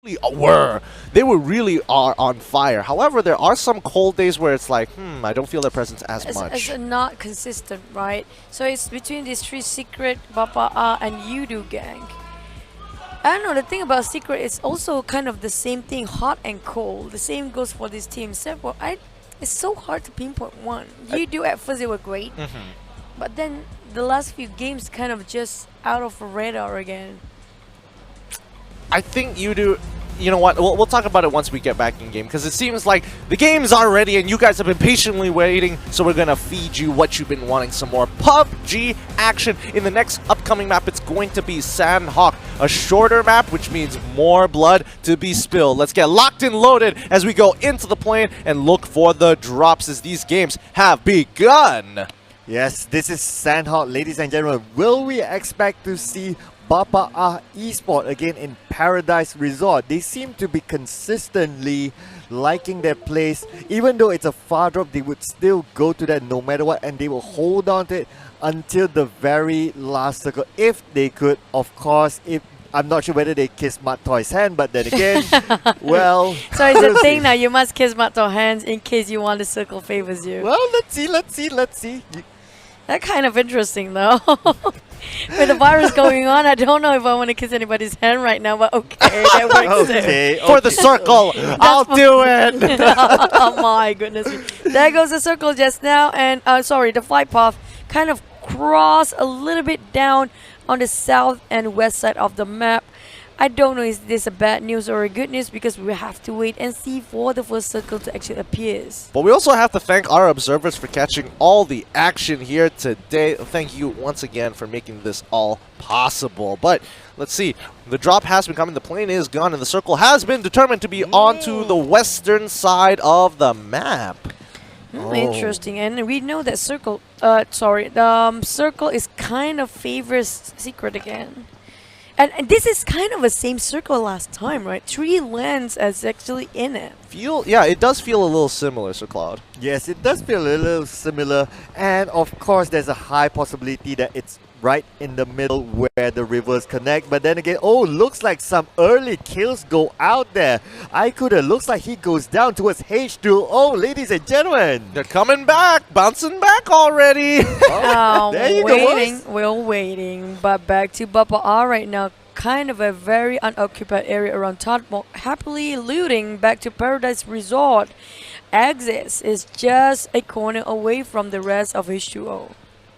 They were really are on fire. However, there are some cold days where it's like, I don't feel their presence as much. It's not consistent, right? So it's between these three Secret, Bapak, and Yoodo gang. I don't know, the thing about Secret is also kind of the same thing, hot and cold. The same goes for this team. Except it's so hard to pinpoint one. Yoodo at first they were great, but then the last few games kind of just out of radar again. I think you do. You know what? We'll talk about it once we get back in game, because it seems like the game's are ready and you guys have been patiently waiting, so we're gonna feed you what you've been wanting, some more PUBG action. In the next upcoming map, it's going to be Sanhok, a shorter map, which means more blood to be spilled. Let's get locked and loaded as we go into the plane and look for the drops as these games have begun. Yes, this is Sanhok, ladies and gentlemen. Will we expect to see Bapak Esport again in Paradise Resort? They seem to be consistently liking their place. Even though it's a far drop, they would still go to that no matter what, and they will hold on to it until the very last circle. If they could, of course. If I'm not sure whether they kiss Mattoy's hand, but then again, well... So it's a thing now, you must kiss Mattoy's hands in case you want the circle favors you. Well, let's see. That's kind of interesting though. With the virus going on, I don't know if I want to kiss anybody's hand right now, but okay, that works Okay. For the circle, I'll do it. Oh my goodness. There goes the circle just now, and sorry, the flight path kind of crossed a little bit down on the south and west side of the map. I don't know is this a bad news or a good news, because we have to wait and see for the first circle to actually appear. But we also have to thank our observers for catching all the action here today. Thank you once again for making this all possible. But let's see. The drop has been coming. The plane is gone, and the circle has been determined to be onto the western side of the map. Interesting, and we know that circle. Circle is kind of favors Secret again. And this is kind of the same circle last time, right? 3 lands is actually in it. Yeah, it does feel a little similar, Sir Cloud. Yes, it does feel a little similar, and of course there's a high possibility that it's right in the middle where the rivers connect. But then again, looks like some early kills go out there. Ikuda looks like he goes down towards H2O, ladies and gentlemen. They're coming back, bouncing back already. There you go. We're waiting, but back to Bapak right now. Kind of a very unoccupied area around Tadmok, happily looting back to Paradise Resort. Axis is just a corner away from the rest of H2O.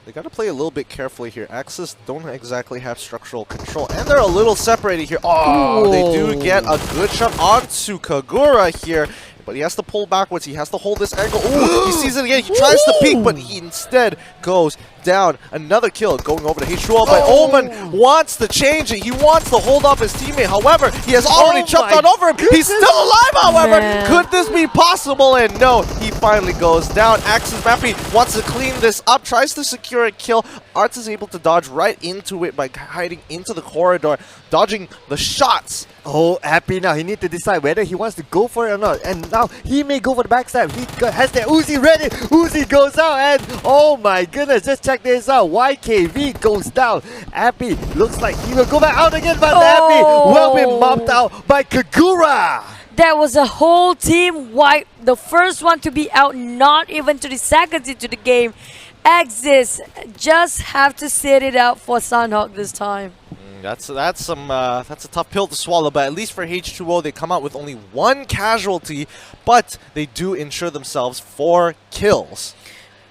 They got to play a little bit carefully here. Axis don't exactly have structural control, and they're a little separated here. They do get a good shot onto Kagura here, but he has to pull backwards. He has to hold this angle. He sees it again. He tries to peek, but he instead goes down. Another kill going over to H2O, but Omen wants to change it. He wants to hold up his teammate. However, he has already jumped on over him. He's still alive, however. Man. Could this be possible? And no, he finally goes down. Axis Mappy wants to clean this up, tries to secure a kill. Arts is able to dodge right into it by hiding into the corridor, dodging the shots. Happy now. He needs to decide whether he wants to go for it or not. And now he may go for the backstab. He has that Uzi ready. Uzi goes out, and oh my goodness, just check this out. YKV goes down. Happy looks like he will go back out again, but Happy will be mopped out by Kagura. That was a whole team wipe. The first one to be out, not even to the seconds into the game. Axis just have to sit it out for Sanhok this time. That's a tough pill to swallow, but at least for H2O, they come out with only 1 casualty, but they do ensure themselves 4 kills.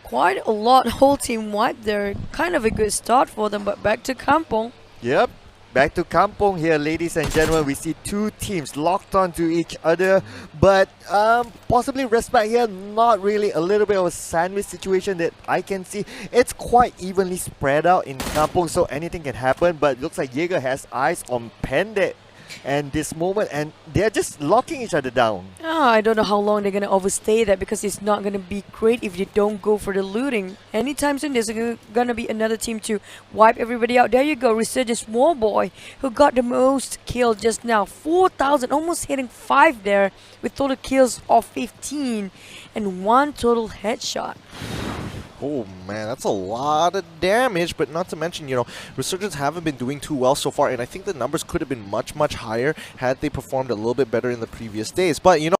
Quite a lot, whole team wipe there. Kind of a good start for them, but back to Kampong. Yep. Back to Kampong here, ladies and gentlemen. We see 2 teams locked onto each other, but possibly respect here, not really. A little bit of a sandwich situation that I can see. It's quite evenly spread out in Kampong, so anything can happen, but it looks like Jaeger has eyes on Pendek and this moment, and they're just locking each other down. I don't know how long they're going to overstay that, because it's not going to be great if they don't go for the looting. Anytime soon, there's going to be another team to wipe everybody out. There you go, Resurgence Small Boy, who got the most kills just now. 4,000, almost hitting 5 there, with total kills of 15 and 1 total headshot. Oh man, that's a lot of damage, but not to mention, you know, Resurgence haven't been doing too well so far, and I think the numbers could have been much, much higher had they performed a little bit better in the previous days. But, you know,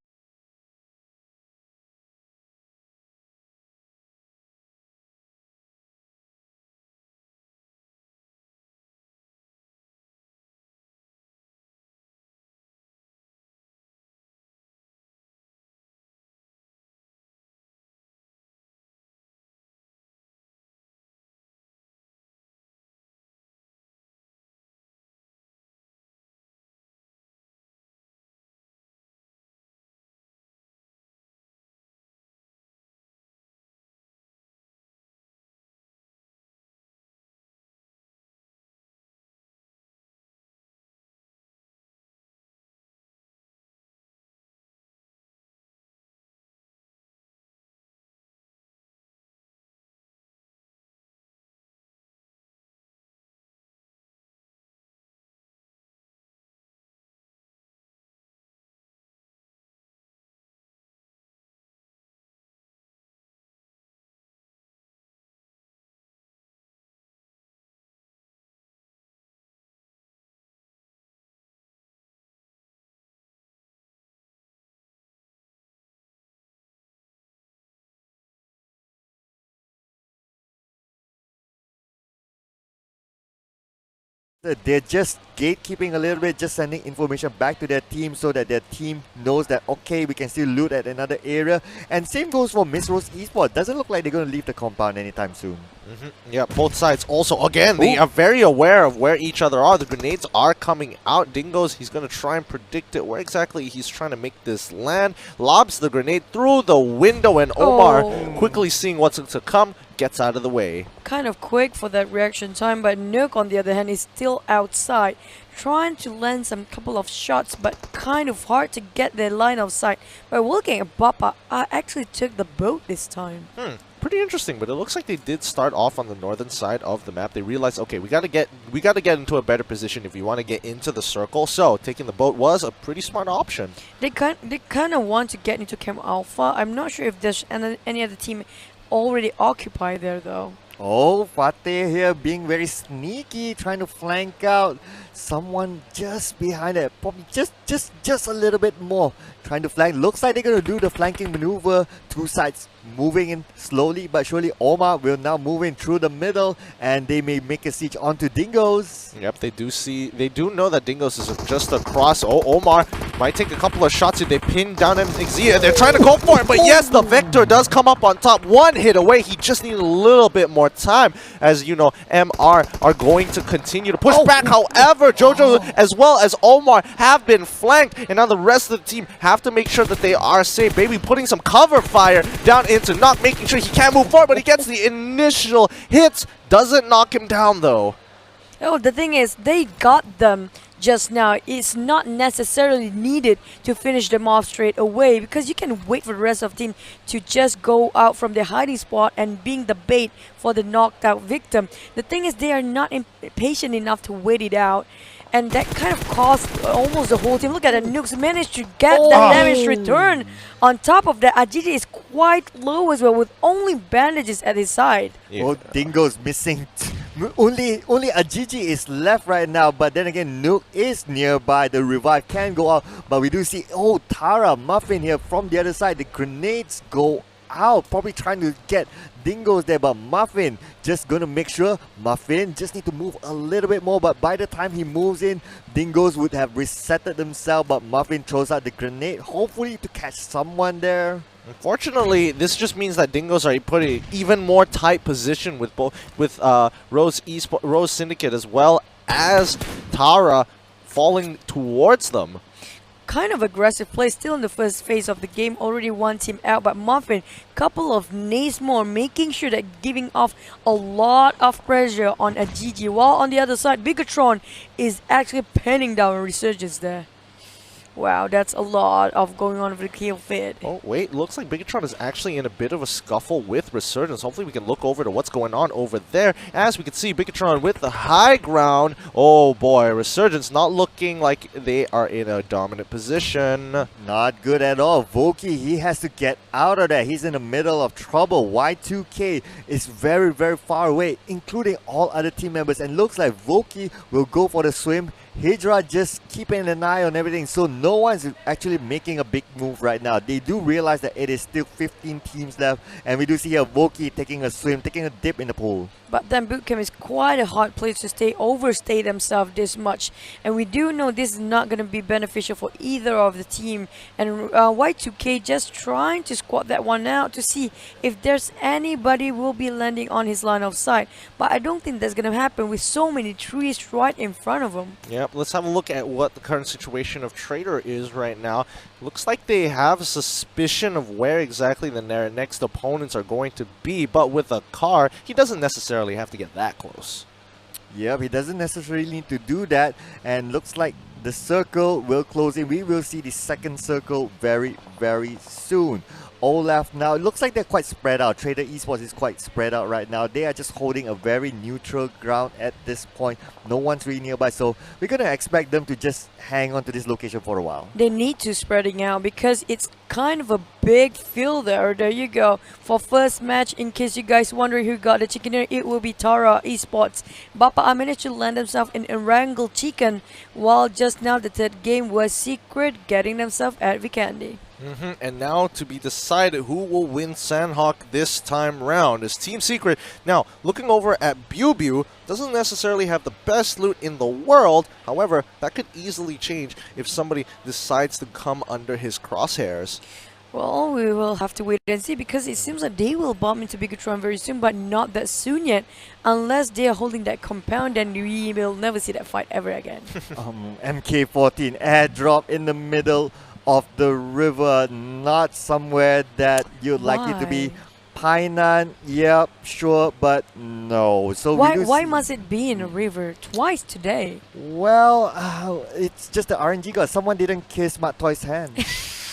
They're just gatekeeping a little bit, just sending information back to their team so that their team knows that, okay, we can still loot at another area. And same goes for Miss Rose Esports. Doesn't look like they're going to leave the compound anytime soon. Yeah, both sides also, again, they are very aware of where each other are. The grenades are coming out. Dingoz, he's going to try and predict it, where exactly he's trying to make this land. Lobs the grenade through the window, and Omar, quickly seeing what's to come, gets out of the way. Kind of quick for that reaction time, but Nook on the other hand is still outside, trying to land some couple of shots, but kind of hard to get their line of sight. But looking at Bapak, I actually took the boat this time. Pretty interesting, but it looks like they did start off on the northern side of the map. They realized, okay, we gotta get into a better position if we want to get into the circle. So taking the boat was a pretty smart option. They kind of want to get into Camp Alpha. I'm not sure if there's any other team already occupied there though. Oh, Fateh here being very sneaky, trying to flank out someone just behind it. Probably just a little bit more. Trying to flank. Looks like they're going to do the flanking maneuver. Two sides moving in slowly but surely. Omar will now move in through the middle, and they may make a siege onto Dingoz. Yep, they do know that Dingoz is just across. Oh, Omar might take a couple of shots if they pin down Xia. They're trying to go for it, but yes, the Vector does come up on top. One hit away. He just needed a little bit more time, as you know, MR are going to continue to push back. However, Jojo as well as Omar have been flanked, and now the rest of the team have to make sure that they are safe. Baby putting some cover fire down into Knock, making sure he can't move forward, but he gets the initial hits. Doesn't knock him down though. Oh, the thing is, they got them just now. It's not necessarily needed to finish them off straight away, because you can wait for the rest of the team to just go out from their hiding spot and being the bait for the knocked out victim. The thing is, they are not patient enough to wait it out, and that kind of cost almost the whole team. Look at the Nooks managed to get that damage return. On top of that, Ajiji is quite low as well, with only bandages at his side. Yeah. Oh, Dingo's missing. Only Ajiji is left right now, but then again, Nook is nearby. The revive can go out, but we do see, Tara, Muffin here from the other side. The grenades go out, probably trying to get Dingoz there, but Muffin just gonna make sure. Muffin just need to move a little bit more, but by the time he moves in, Dingoz would have resetted themselves, but Muffin throws out the grenade, hopefully to catch someone there. Unfortunately, this just means that Dingoz are put in even more tight position with Rose Syndicate as well as Tara falling towards them. Kind of aggressive play still in the first phase of the game. Already one team out, but Muffin, couple of nades more, making sure that giving off a lot of pressure on Ajiji, while on the other side, Bigetron is actually penning down Resurgence there. Wow, that's a lot of going on with the kill feed. Oh, wait, looks like Bigetron is actually in a bit of a scuffle with Resurgence. Hopefully we can look over to what's going on over there. As we can see, Bigetron with the high ground. Oh boy, Resurgence not looking like they are in a dominant position. Not good at all. Voki, he has to get out of there. He's in the middle of trouble. Y2K is very, very far away, including all other team members. And looks like Voki will go for the swim. Hydra just keeping an eye on everything, so no one's actually making a big move right now. They do realize that it is still 15 teams left, and we do see here Voki taking a swim, taking a dip in the pool. But then bootcamp is quite a hard place to overstay themselves this much, and we do know this is not going to be beneficial for either of the team. And Y2K just trying to squat that one out to see if there's anybody will be landing on his line of sight. But I don't think that's going to happen with so many trees right in front of him. Yep, let's have a look at what the current situation of Traitor is right now. Looks like they have a suspicion of where exactly the next opponents are going to be, but with a car, he doesn't necessarily have to get that close. Yep, he doesn't necessarily need to do that, and looks like the circle will close in. We will see the second circle very, very soon. All left now. It looks like they're quite spread out. Traitor Esports is quite spread out right now. They are just holding a very neutral ground at this point. No one's really nearby, so we're going to expect them to just hang on to this location for a while. They need to spreading out because it's kind of a big field there. There you go. For first match, in case you guys wondering who got the chicken here, it will be Tara Esports. Bapak managed to land themselves in Erangel chicken, while just now the third game was Secret getting themselves at Vikendi. And now to be decided who will win Sanhok this time round is Team Secret. Now, looking over at Biu doesn't necessarily have the best loot in the world. However, that could easily change if somebody decides to come under his crosshairs. Well, we will have to wait and see because it seems like they will bomb into Bigetron very soon, but not that soon yet. Unless they are holding that compound, then we will never see that fight ever again. MK14 airdrop in the middle of the river, not somewhere that you'd like it to be. Painan, yep, sure, but no. So why must it be in a river twice today? Well, it's just the RNG god. Someone didn't kiss Matt Toy's hand.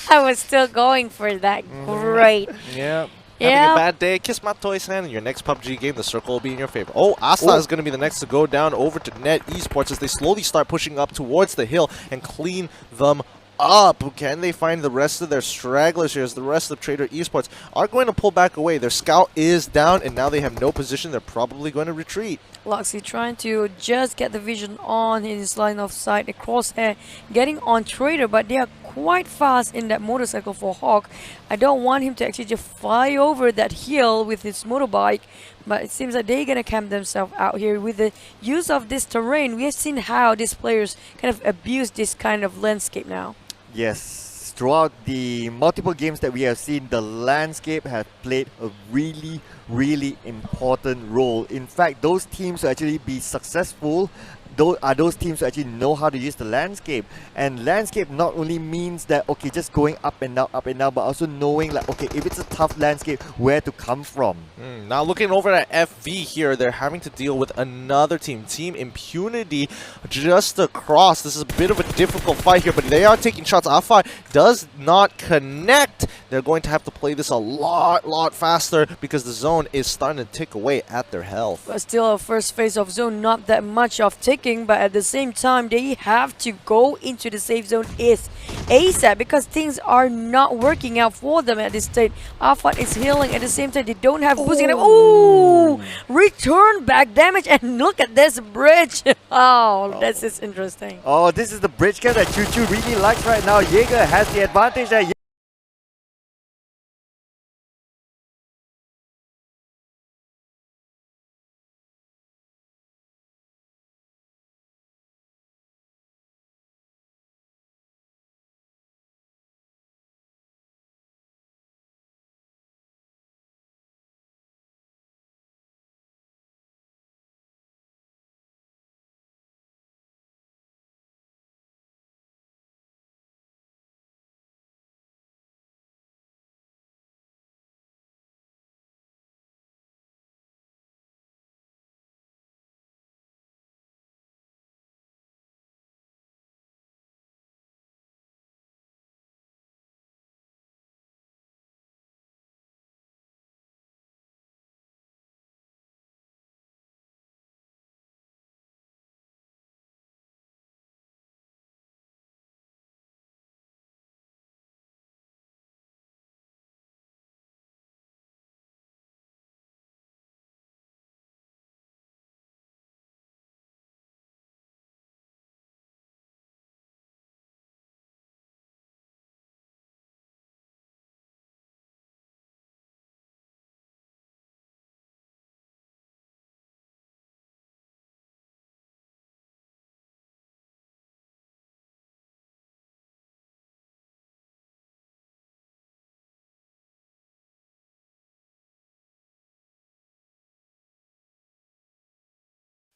I was still going for that. Great. Yeah. Having a bad day, kiss my toy's hand, and your next PUBG game, the circle will be in your favor. Oh, Asta is going to be the next to go down over to Net Esports as they slowly start pushing up towards the hill and clean them up. Can they find the rest of their stragglers here as the rest of Traitor Esports are going to pull back away? Their scout is down, and now they have no position. They're probably going to retreat. Loxy trying to just get the vision on his line of sight, a crosshair getting on Traitor, but they are quite fast in that motorcycle for Hawk. I don't want him to actually just fly over that hill with his motorbike, but it seems like they're gonna camp themselves out here with the use of this terrain. We have seen how these players kind of abuse this kind of landscape now. Yes, throughout the multiple games that we have seen, the landscape has played a really, really important role. In fact, those teams who actually be successful are those teams who actually know how to use the landscape. And landscape not only means that, okay, just going up and down, but also knowing like, okay, if it's a tough landscape, where to come from. Now looking over at FV here, they're having to deal with another team, Team Impunity, just across. This is a bit of a difficult fight here, but they are taking shots. Alpha does not connect. They're going to have to play this a lot faster because the zone is starting to tick away at their health. But still, a first phase of zone, not that much of ticking, but at the same time, they have to go into the safe zone is ASAP because things are not working out for them at this stage. Alpha is healing at the same time. They don't have boosting. Ooh! Return back damage, and look at this bridge. Oh, this is interesting. Oh, this is the bridge camp that Choo Choo really likes right now. Jaeger has the advantage there.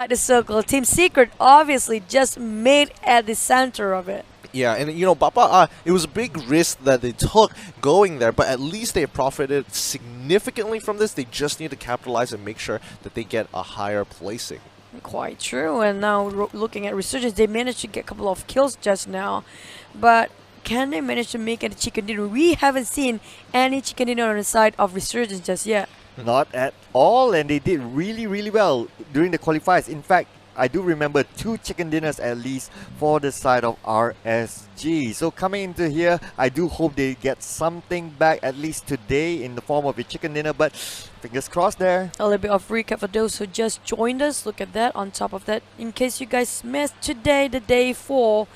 At the circle, Team Secret obviously just made at the center of it. Yeah, and you know, Bapak, it was a big risk that they took going there, but at least they profited significantly from this. They just need to capitalize and make sure that they get a higher placing. Quite true. And now looking at Resurgence, they managed to get a couple of kills just now, but can they manage to make any chicken dinner? We haven't seen any chicken dinner on the side of Resurgence just yet. Not at all, and they did really, really well during the qualifiers. In fact, I do remember 2 chicken dinners at least for the side of RSG. So coming into here, I do hope they get something back at least today in the form of a chicken dinner, but fingers crossed there. A little bit of recap for those who just joined us. Look at that. On top of that, in case you guys missed today, the day 4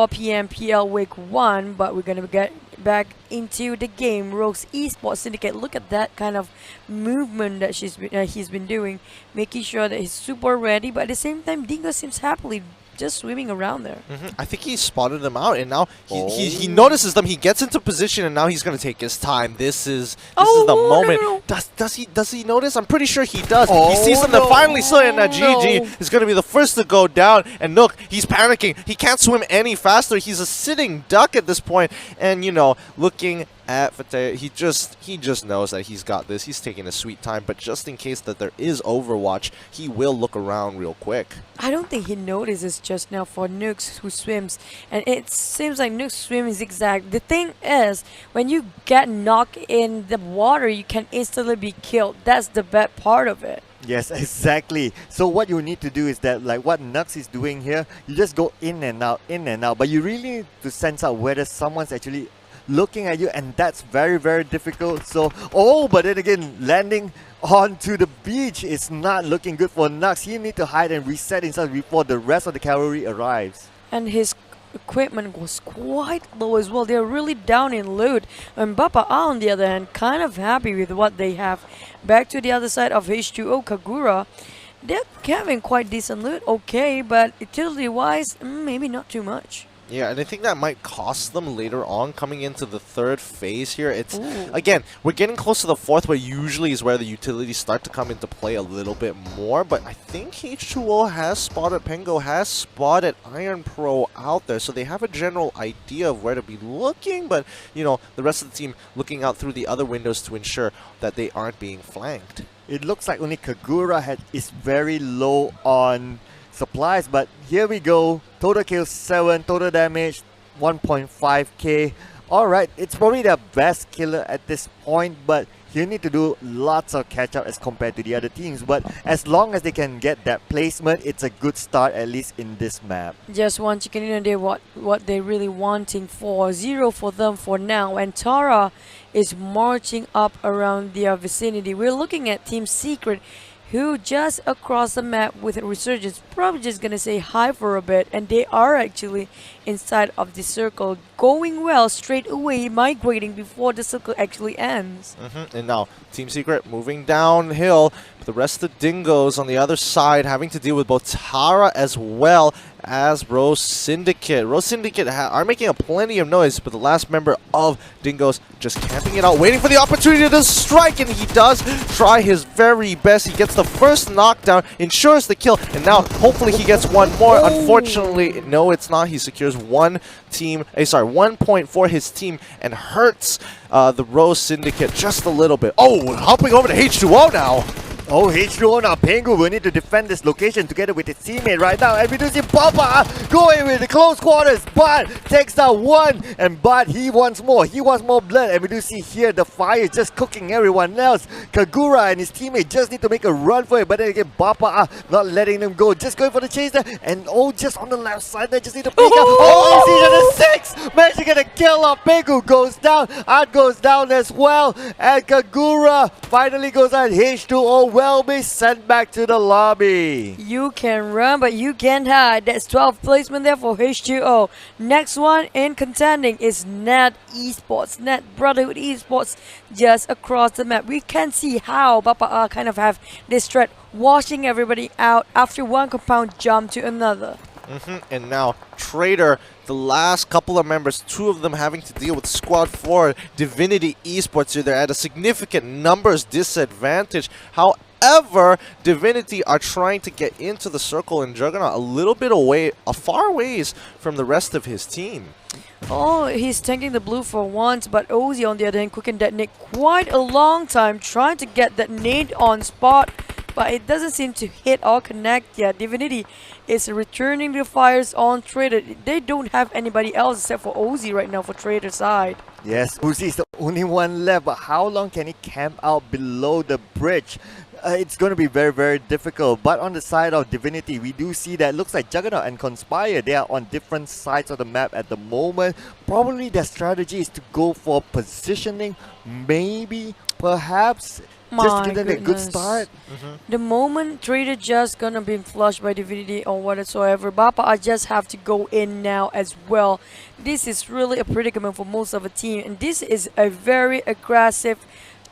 p.m. PL Week 1, but we're going to get back into the game. Rogue's Esports Syndicate. Look at that kind of movement that he's been doing, making sure that he's super ready, but at the same time, Dingoz seems happily just swimming around there. I think he spotted them out, and now he notices them. He gets into position, and now he's going to take his time. This is the moment. No. Does he notice? I'm pretty sure he does. He sees them. They're finally slaying. Now GG is going to be the first to go down. And look, he's panicking. He can't swim any faster. He's a sitting duck at this point. And you know, looking at Fateh, he just knows that he's got this. He's taking a sweet time, but just in case that there is Overwatch, he will look around real quick. I don't think he notices just now for Nukes who swims, and it seems like Nukes swim zigzag. The thing is, when you get knocked in the water, you can instantly be killed. That's the bad part of it. Yes, exactly. So what you need to do is that, like what Nux is doing here, you just go in and out, but you really need to sense out whether someone's actually looking at you, and that's very, very difficult. So, but then again, landing onto the beach is not looking good for Nux. He need to hide and reset himself before the rest of the cavalry arrives. And his equipment was quite low as well. They're really down in loot. And Bapak on the other hand, kind of happy with what they have. Back to the other side of H2O Kagura, they're having quite decent loot, okay, but utility-wise, maybe not too much. Yeah, and I think that might cost them later on coming into the third phase here. It's again, we're getting close to the fourth, where usually is where the utilities start to come into play a little bit more. But I think H2O has spotted, Pengo has spotted Iron Pro out there, so they have a general idea of where to be looking. But you know, the rest of the team looking out through the other windows to ensure that they aren't being flanked. It looks like only Kagura is very low on supplies, but here we go. Total kills 7, total damage 1.5k. Alright, it's probably their best killer at this point, but you need to do lots of catch up as compared to the other teams. But as long as they can get that placement, it's a good start, at least in this map. Just one chicken in a day, what they're really wanting for. 0 for them for now, and Tara is marching up around their vicinity. We're looking at Team Secret, who just across the map with Resurgence, probably just gonna say hi for a bit, and they are actually inside of the circle, going well straight away, migrating before the circle actually ends. And now Team Secret moving downhill, but the rest of the Dingoz on the other side having to deal with both Tara as well as Rose Syndicate. Rose Syndicate are making a plenty of noise, but the last member of Dingoz just camping it out, waiting for the opportunity to strike, and he does try his very best. He gets the first knockdown, ensures the kill, and now hopefully he gets one more. Unfortunately, no, it's not. He secures one point for his team and hurts the Rose Syndicate just a little bit. Hopping over to H2O now. H2O now. Pengu will need to defend this location together with his teammate right now. And we do see Bapak going with the close quarters, but takes down one. But he wants more. He wants more blood. And we do see here the fire just cooking everyone else. Kagura and his teammate just need to make a run for it. But then again, Bapak not letting them go. Just going for the chase there. And just on the left side, they just need to pick up. Season 6! Managed to get a kill off. Pengu goes down. Art goes down as well. And Kagura finally goes out. H2O will be sent back to the lobby. You can run, but you can't hide. That's 12th placement there for H2O. Next one in contending is Net Esports. Net Brotherhood Esports just across the map. We can see how Bapak kind of have this threat washing everybody out after one compound jump to another. And now Traitor, the last couple of members, 2 of them having to deal with Squad 4, DivinityEsport. So they're at a significant numbers disadvantage. However, Divinity are trying to get into the circle, and Juggernaut a little bit away, a far ways from the rest of his team. Oh, he's tanking the blue for once, but Ozzy on the other hand, quick and detonate quite a long time trying to get that nade on spot, but it doesn't seem to hit or connect yet. Divinity is returning the fires on Traitor. They don't have anybody else except for Ozzy right now for Traitor side. Yes, Uzi is the only one left, but how long can he camp out below the bridge? It's going to be very, very difficult. But on the side of Divinity, we do see that it looks like Juggernaut and Conspire, they are on different sides of the map at the moment. Probably their strategy is to go for positioning, maybe, perhaps, just to give them a good start. The moment Traitor just gonna be flushed by Divinity or whatsoever, Bapak just have to go in now as well. This is really a predicament for most of the team, and this is a very aggressive,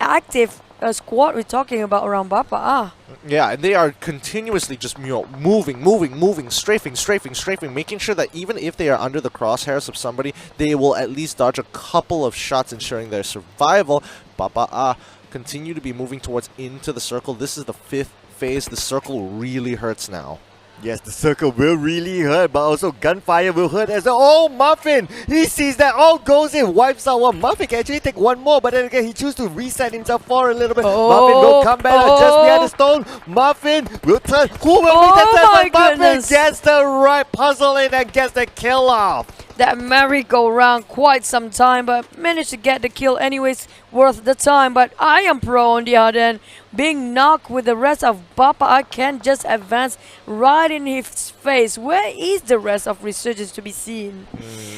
active squad we're talking about around Bapak. Yeah, and they are continuously just, you know, moving, strafing, making sure that even if they are under the crosshairs of somebody, they will at least dodge a couple of shots, ensuring their survival. Bapak continue to be moving towards into the circle. This is the 5th phase. The circle really hurts now. Yes, the circle will really hurt, but also gunfire will hurt as well. Oh, Muffin! He sees that, oh, goes in, wipes out one. Muffin can actually take one more, but then again, he chooses to reset himself for a little bit. Muffin will come back just behind the stone. Muffin will turn. Who will be the turn? Muffin gets the right puzzle in and gets the kill off. That merry-go-round quite some time, but managed to get the kill anyways, worth the time. But I am pro on the other end, being knocked with the rest of Bapak. I can just advance right in his face. Where is the rest of Resurgence to be seen?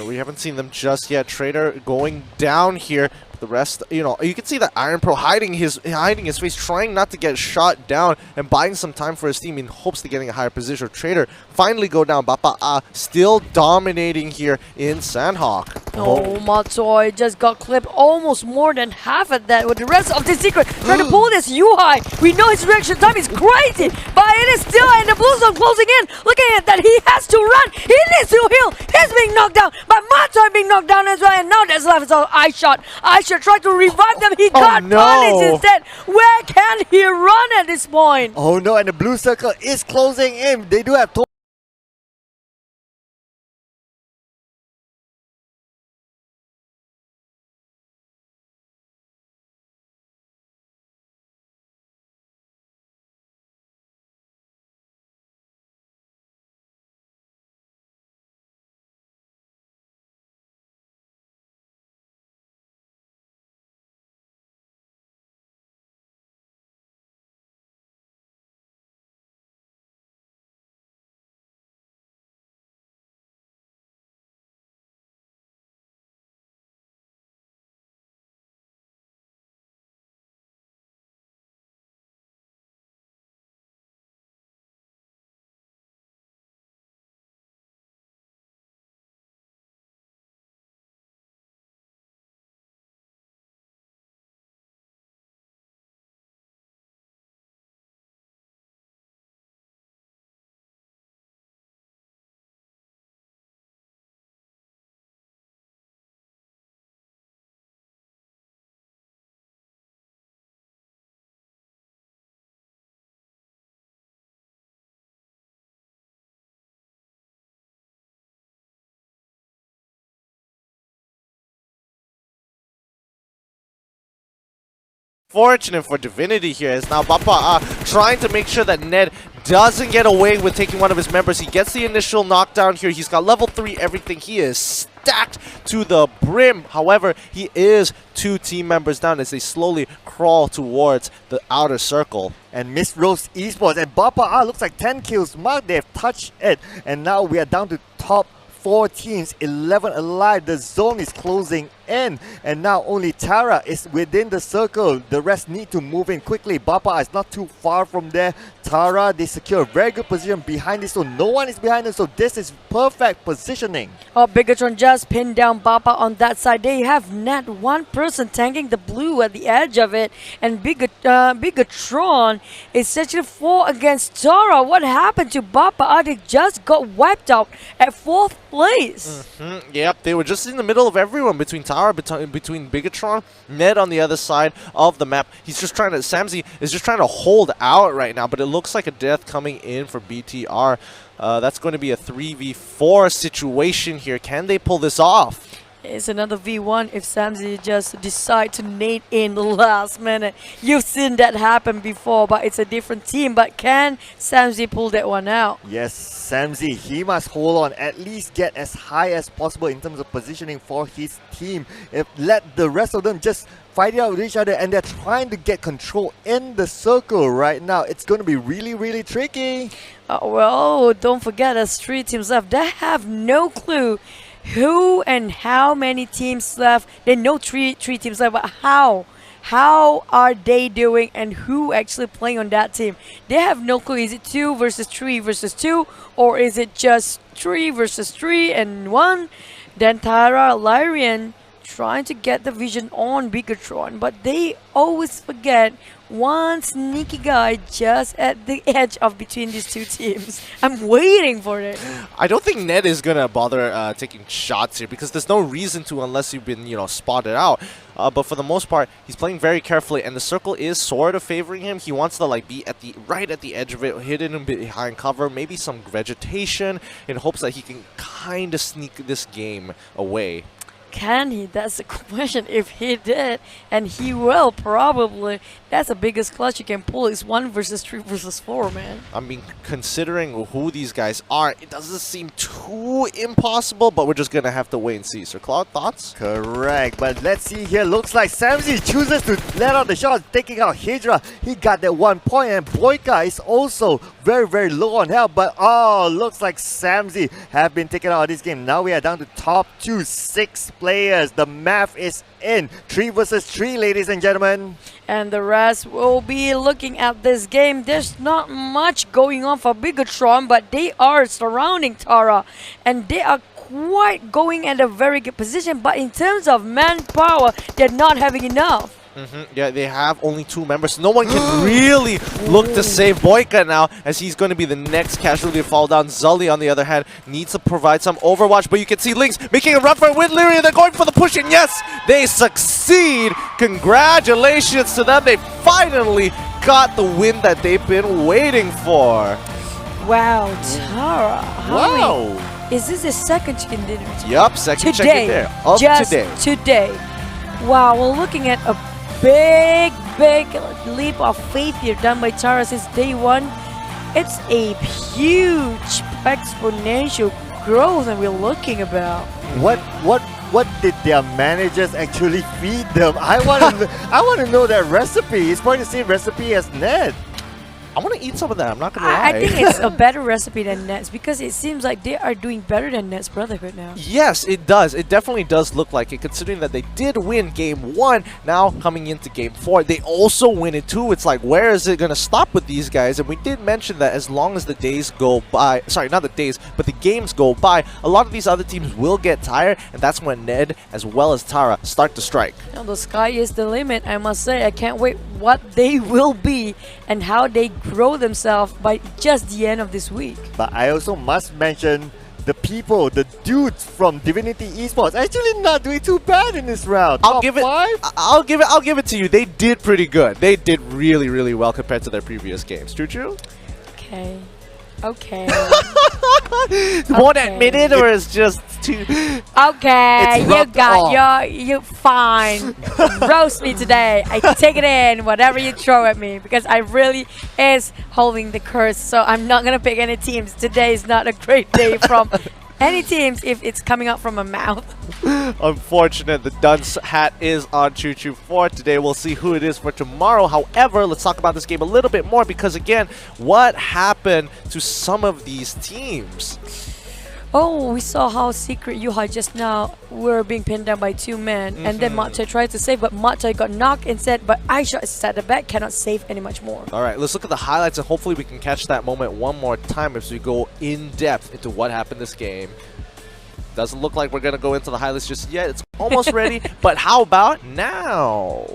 We haven't seen them just yet. Traitor going down here. The rest, you know, you can see that Iron Pro hiding his face, trying not to get shot down and buying some time for his team in hopes of getting a higher position. Traitor finally go down. Bapak still dominating here in Sanhok. Oh, Matoi just got clipped almost more than half of that with the rest of the secret. Trying to pull this UI. We know his reaction time is crazy, but it is still in the blue zone closing in. Looking at that, he has to run. He needs to heal. He's being knocked down, but Matoi being knocked down as well. And now there's left. So I shot. Tried to revive them. He got punished instead. Where can he run at this point? Oh no, and the blue circle is closing in. They do have Fortunate for Divinity here is now Bapak trying to make sure that Ned doesn't get away with taking one of his members. He gets the initial knockdown here. He's got level 3 everything. He is stacked to the brim. However, he is 2 team members down as they slowly crawl towards the outer circle. And Miss Rose Esports and Bapak looks like 10 kills mark. They've touched it. And now we are down to top 4 teams, 11 alive. The zone is closing in, and now only Tara is within the circle. The rest need to move in quickly. Bapak is not too far from there. Tara, they secure a very good position behind this, so no one is behind them, so this is perfect positioning. Oh, Bigetron just pinned down Bapak on that side. They have not one person tanking the blue at the edge of it, and Bigetron is actually 4 against Tara. What happened to Bapak? They just got wiped out at 4th place. Yep, they were just in the middle of everyone between Tara, between Bigetron, Ned on the other side of the map. He's just trying to, Samzy is just trying to hold out right now, but it looks like a death coming in for BTR. That's going to be a 3v4 situation here. Can they pull this off? It's another V1 if Samzy just decide to nade in the last minute. You've seen that happen before, but it's a different team. But can Samzy pull that one out? Yes, Samzy, he must hold on, at least get as high as possible in terms of positioning for his team. If let the rest of them just fight it out with each other, and they're trying to get control in the circle right now. It's going to be really, really tricky. Well, don't forget there's 3 teams left. They have no clue who and how many teams left. They know three teams left, but how are they doing and who actually playing on that team? They have no clue. Is it 2 versus 3 versus 2, or is it just 3 versus 3 and 1? Then Tara, Lyrian trying to get the vision on Bigetron, but they always forget one sneaky guy just at the edge of between these 2 teams. I'm waiting for it. I don't think Ned is gonna bother taking shots here, because there's no reason to unless you've been, spotted out. But for the most part, he's playing very carefully, and the circle is sort of favoring him. He wants to be at the right at the edge of it, hidden behind cover, maybe some vegetation, in hopes that he can kind of sneak this game away. Can he? That's the question. If he did, and he will probably, that's the biggest clutch you can pull. Is 1 versus 3 versus 4, man. I mean, considering who these guys are, it doesn't seem too impossible, but we're just going to have to wait and see. Sir Cloud, thoughts? Correct, but let's see here. Looks like Samzy chooses to let out the shot, taking out Hydra. He got that 1 point, and Boyka is also very, very low on health. But looks like Samzy have been taken out of this game. Now we are down to top 2, 6 players. The math is in. 3 versus 3, ladies and gentlemen. And the rest will be looking at this game. There's not much going on for Bigetron, but they are surrounding Tara, and they are quite going at a very good position. But in terms of manpower, they're not having enough. Yeah, they have only 2 members. No one can really look to save Boyka now, as he's going to be the next casualty to fall down. Zully, on the other hand, needs to provide some overwatch, but you can see Lynx making a run for it with Lyria. They're going for the push, and yes, they succeed. Congratulations to them. They finally got the win that they've been waiting for. Wow, Tara. Wow. Is this the second chicken dinner? Yup, second chicken dinner of today. Wow, we're looking at a big leap of faith here done by Tara since day 1. It's a huge exponential growth that we're looking about. What did their managers actually feed them? I want to know that recipe. It's probably the same recipe as Ned. I want to eat some of that. I'm not going to lie. I think it's a better recipe than Ned's, because it seems like they are doing better than Ned's Brotherhood now. Yes, it does. It definitely does look like it, considering that they did win game 1. Now, coming into game 4, they also win it too. It's like, where is it going to stop with these guys? And we did mention that as long as the days go by, sorry, not the days, but the games go by, a lot of these other teams will get tired, and that's when Ned, as well as Tara, start to strike. Now, the sky is the limit, I must say. I can't wait what they will be and how they grow themselves by just the end of this week. But I also must mention the people, the dudes from DivinityEsport, actually not doing too bad in this round. I'll give it to you. They did pretty good. They did really, really well compared to their previous games. True? Okay. Won't admit it, or it's just too... Okay, you fine. Roast me today. I take it in, whatever you throw at me, because I really is holding the curse. So I'm not gonna pick any teams. Today is not a great day from any teams if it's coming out from a mouth. Unfortunate, the dunce hat is on Choo-Choo for today. We'll see who it is for tomorrow. However, let's talk about this game a little bit more, because again, what happened to some of these teams? Oh, we saw how Secret Yuha just now were being pinned down by 2 men, and then Matcha tried to save, but Matcha got knocked instead, but Aisha is at the back, cannot save any much more. Alright, let's look at the highlights, and hopefully we can catch that moment one more time as we go in depth into what happened this game. Doesn't look like we're going to go into the highlights just yet. It's almost ready, but how about now?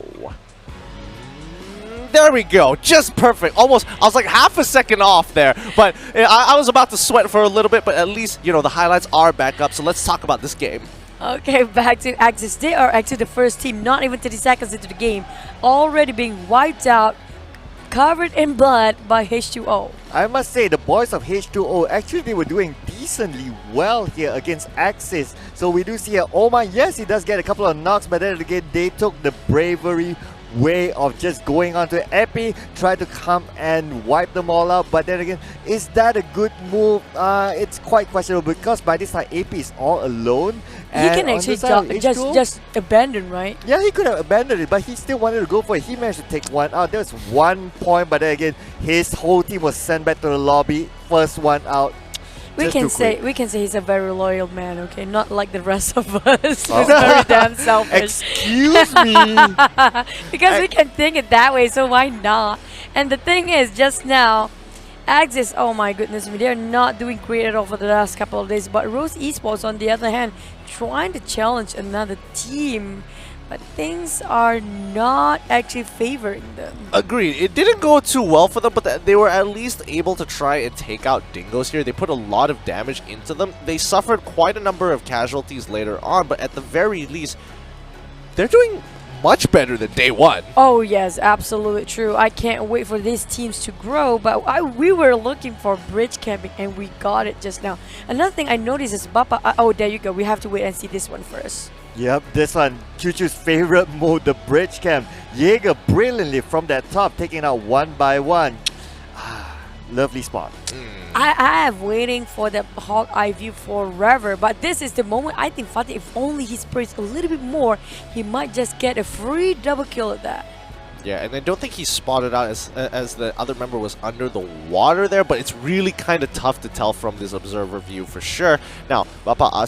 there we go. Just perfect. Almost, I was like half a second off there. But I was about to sweat for a little bit, but at least, you know, the highlights are back up. So let's talk about this game. Okay, back to Axis. They are actually the first team, not even 30 seconds into the game, already being wiped out, covered in blood by H2O. I must say, the boys of H2O, actually they were doing decently well here against Axis. So we do see here, Oma, yes, he does get a couple of knocks, but then again, they took the bravery way of just going onto Epi, try to come and wipe them all out. But then again, is that a good move? It's quite questionable because by this time AP is all alone. He can actually just abandon, right? Yeah, he could have abandoned it, but he still wanted to go for it. He managed to take one out. There was 1 point, but then again, his whole team was sent back to the lobby. First one out. We can say he's a very loyal man, okay? Not like the rest of us who's very damn selfish. Excuse me. Because we can think it that way, so why not? And the thing is, just now, Axis, oh my goodness, they're not doing great at all for the last couple of days. But Rose Esports, on the other hand, trying to challenge another team. But things are not actually favoring them. Agreed. It didn't go too well for them, but they were at least able to try and take out Dingoz here. They put a lot of damage into them. They suffered quite a number of casualties later on, but at the very least, they're doing much better than day one. Oh yes, absolutely true. I can't wait for these teams to grow, but we were looking for bridge camping and we got it just now. Another thing I noticed is Bapak. Oh, there you go. We have to wait and see this one first. Yep, this one, Choo-Choo's favorite mode, the bridge camp. Jaeger brilliantly from that top, taking out one by one. Lovely spot. I have waiting for the hawk eye view forever, but this is the moment. I think Fatih, if only he sprays a little bit more, he might just get a free double kill at that. Yeah, and I don't think he spotted out as the other member was under the water there, but it's really kind of tough to tell from this observer view for sure. Now, Bapak